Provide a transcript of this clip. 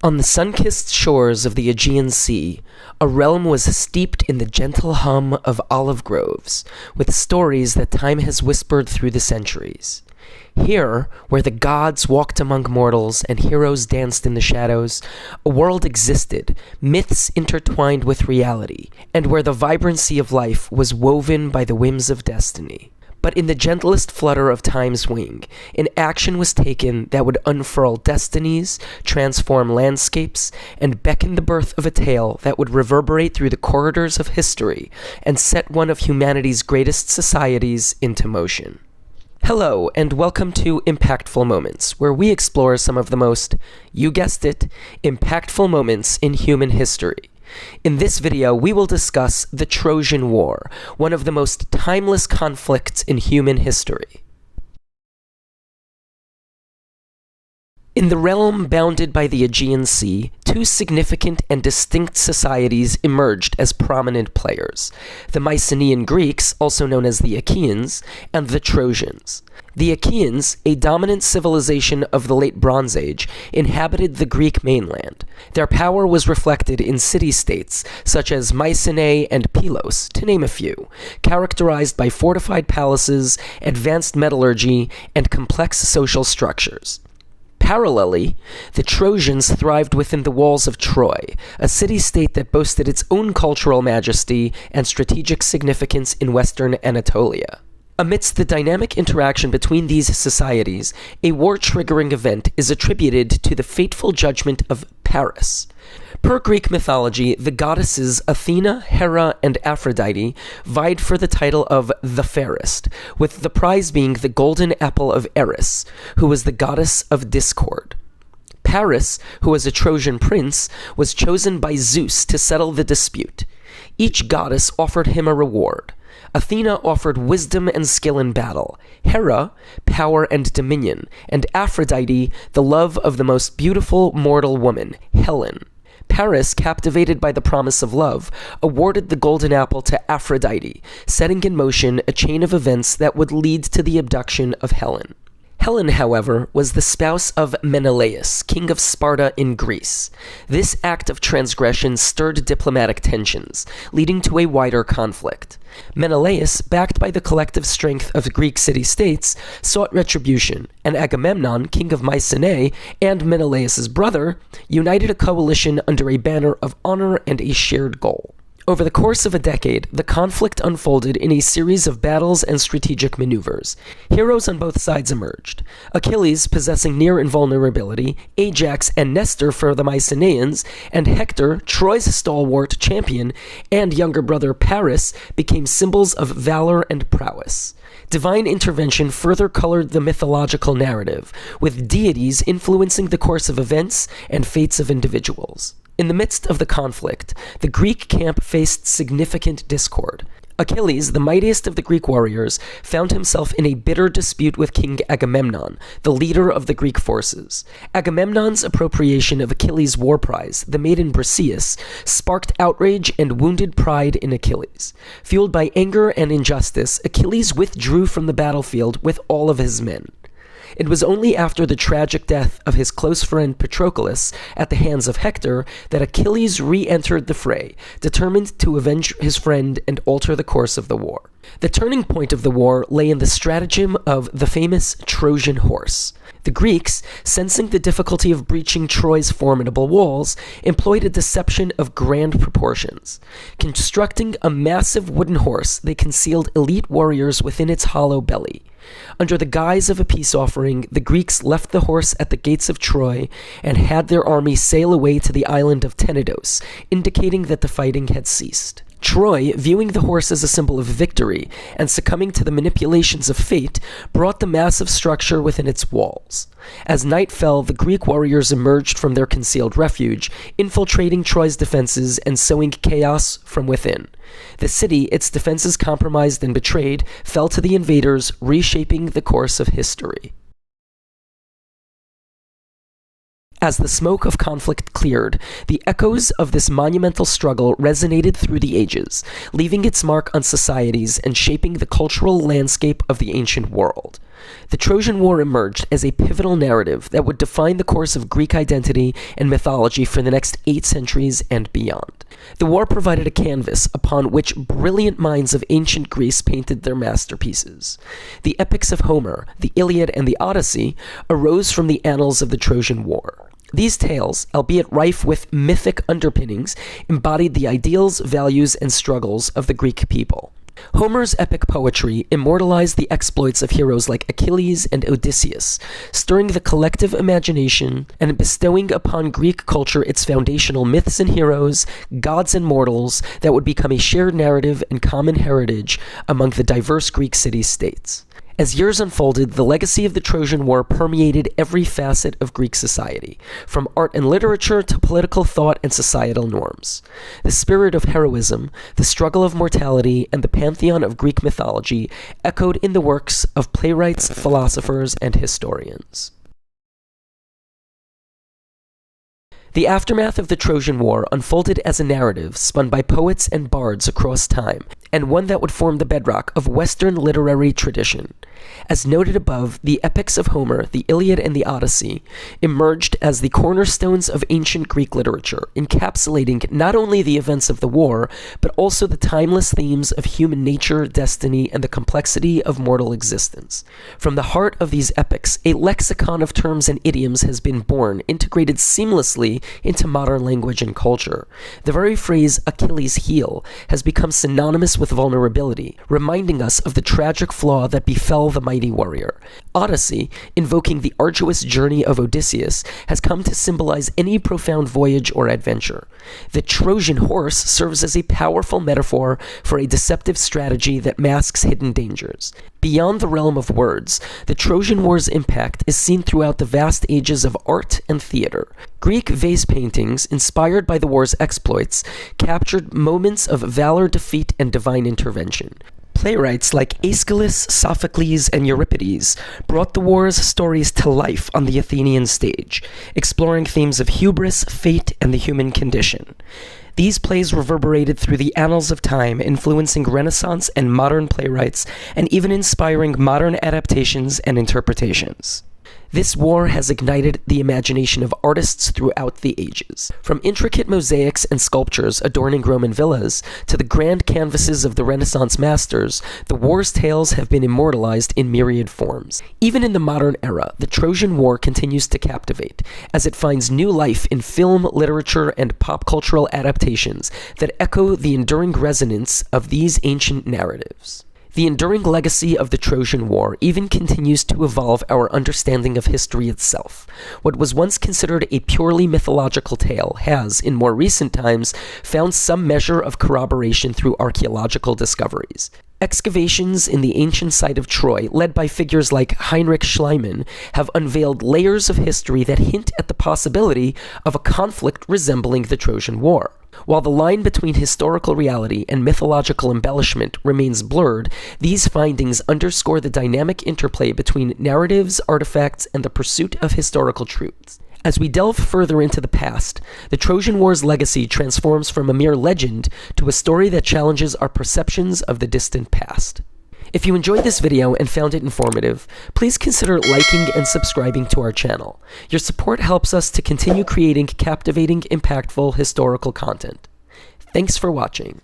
On the sun-kissed shores of the Aegean Sea, a realm was steeped in the gentle hum of olive groves, with stories that time has whispered through the centuries. Here, where the gods walked among mortals and heroes danced in the shadows, a world existed, myths intertwined with reality, and where the vibrancy of life was woven by the whims of destiny. But in the gentlest flutter of time's wing, an action was taken that would unfurl destinies, transform landscapes, and beckon the birth of a tale that would reverberate through the corridors of history and set one of humanity's greatest societies into motion. Hello, and welcome to Impactful Moments, where we explore some of the most, you guessed it, impactful moments in human history. In this video, we will discuss the Trojan War, one of the most timeless conflicts in human history. In the realm bounded by the Aegean Sea, two significant and distinct societies emerged as prominent players: the Mycenaean Greeks, also known as the Achaeans, and the Trojans. The Achaeans, a dominant civilization of the late Bronze Age, inhabited the Greek mainland. Their power was reflected in city-states such as Mycenae and Pylos, to name a few, characterized by fortified palaces, advanced metallurgy, and complex social structures. Parallelly, the Trojans thrived within the walls of Troy, a city-state that boasted its own cultural majesty and strategic significance in western Anatolia. Amidst the dynamic interaction between these societies, a war-triggering event is attributed to the fateful judgment of Paris. Per Greek mythology, the goddesses Athena, Hera, and Aphrodite vied for the title of the fairest, with the prize being the golden apple of Eris, who was the goddess of discord. Paris, who was a Trojan prince, was chosen by Zeus to settle the dispute. Each goddess offered him a reward. Athena offered wisdom and skill in battle, Hera, power and dominion, and Aphrodite, the love of the most beautiful mortal woman, Helen. Paris, captivated by the promise of love, awarded the golden apple to Aphrodite, setting in motion a chain of events that would lead to the abduction of Helen. Helen, however, was the spouse of Menelaus, king of Sparta in Greece. This act of transgression stirred diplomatic tensions, leading to a wider conflict. Menelaus, backed by the collective strength of Greek city-states, sought retribution, and Agamemnon, king of Mycenae, and Menelaus's brother, united a coalition under a banner of honor and a shared goal. Over the course of a decade, the conflict unfolded in a series of battles and strategic maneuvers. Heroes on both sides emerged: Achilles, possessing near invulnerability, Ajax and Nestor for the Mycenaeans, and Hector, Troy's stalwart champion, and younger brother Paris became symbols of valor and prowess. Divine intervention further colored the mythological narrative, with deities influencing the course of events and fates of individuals. In the midst of the conflict, the Greek camp faced significant discord. Achilles, the mightiest of the Greek warriors, found himself in a bitter dispute with King Agamemnon, the leader of the Greek forces. Agamemnon's appropriation of Achilles' war prize, the maiden Briseis, sparked outrage and wounded pride in Achilles. Fueled by anger and injustice, Achilles withdrew from the battlefield with all of his men. It was only after the tragic death of his close friend Patroclus at the hands of Hector that Achilles re-entered the fray, determined to avenge his friend and alter the course of the war. The turning point of the war lay in the stratagem of the famous Trojan horse. The Greeks, sensing the difficulty of breaching Troy's formidable walls, employed a deception of grand proportions. Constructing a massive wooden horse, they concealed elite warriors within its hollow belly. Under the guise of a peace offering, the Greeks left the horse at the gates of Troy and had their army sail away to the island of Tenedos, indicating that the fighting had ceased. Troy, viewing the horse as a symbol of victory and succumbing to the manipulations of fate, brought the massive structure within its walls. As night fell, the Greek warriors emerged from their concealed refuge, infiltrating Troy's defenses and sowing chaos from within. The city, its defenses compromised and betrayed, fell to the invaders, reshaping the course of history. As the smoke of conflict cleared, the echoes of this monumental struggle resonated through the ages, leaving its mark on societies and shaping the cultural landscape of the ancient world. The Trojan War emerged as a pivotal narrative that would define the course of Greek identity and mythology for the next 8 centuries and beyond. The war provided a canvas upon which brilliant minds of ancient Greece painted their masterpieces. The epics of Homer, the Iliad, and the Odyssey arose from the annals of the Trojan War. These tales, albeit rife with mythic underpinnings, embodied the ideals, values, and struggles of the Greek people. Homer's epic poetry immortalized the exploits of heroes like Achilles and Odysseus, stirring the collective imagination and bestowing upon Greek culture its foundational myths and heroes, gods and mortals that would become a shared narrative and common heritage among the diverse Greek city-states. As years unfolded, the legacy of the Trojan War permeated every facet of Greek society, from art and literature to political thought and societal norms. The spirit of heroism, the struggle of mortality, and the pantheon of Greek mythology echoed in the works of playwrights, philosophers, and historians. The aftermath of the Trojan War unfolded as a narrative spun by poets and bards across time, and one that would form the bedrock of Western literary tradition. As noted above, the epics of Homer, the Iliad, and the Odyssey emerged as the cornerstones of ancient Greek literature, encapsulating not only the events of the war, but also the timeless themes of human nature, destiny, and the complexity of mortal existence. From the heart of these epics, a lexicon of terms and idioms has been born, integrated seamlessly into modern language and culture. The very phrase Achilles' heel has become synonymous with vulnerability, reminding us of the tragic flaw that befell the mighty warrior. Odyssey, invoking the arduous journey of Odysseus, has come to symbolize any profound voyage or adventure. The Trojan horse serves as a powerful metaphor for a deceptive strategy that masks hidden dangers. Beyond the realm of words, the Trojan War's impact is seen throughout the vast ages of art and theater. Greek vase paintings, inspired by the war's exploits, captured moments of valor, defeat, and divine intervention. Playwrights like Aeschylus, Sophocles, and Euripides brought the war's stories to life on the Athenian stage, exploring themes of hubris, fate, and the human condition. These plays reverberated through the annals of time, influencing Renaissance and modern playwrights, and even inspiring modern adaptations and interpretations. This war has ignited the imagination of artists throughout the ages. From intricate mosaics and sculptures adorning Roman villas to the grand canvases of the Renaissance masters, the war's tales have been immortalized in myriad forms. Even in the modern era, the Trojan War continues to captivate, as it finds new life in film, literature, and pop cultural adaptations that echo the enduring resonance of these ancient narratives. The enduring legacy of the Trojan War even continues to evolve our understanding of history itself. What was once considered a purely mythological tale has, in more recent times, found some measure of corroboration through archaeological discoveries. Excavations in the ancient site of Troy, led by figures like Heinrich Schliemann, have unveiled layers of history that hint at the possibility of a conflict resembling the Trojan War. While the line between historical reality and mythological embellishment remains blurred, these findings underscore the dynamic interplay between narratives, artifacts, and the pursuit of historical truths. As we delve further into the past, the Trojan War's legacy transforms from a mere legend to a story that challenges our perceptions of the distant past. If you enjoyed this video and found it informative, please consider liking and subscribing to our channel. Your support helps us to continue creating captivating, impactful historical content. Thanks for watching.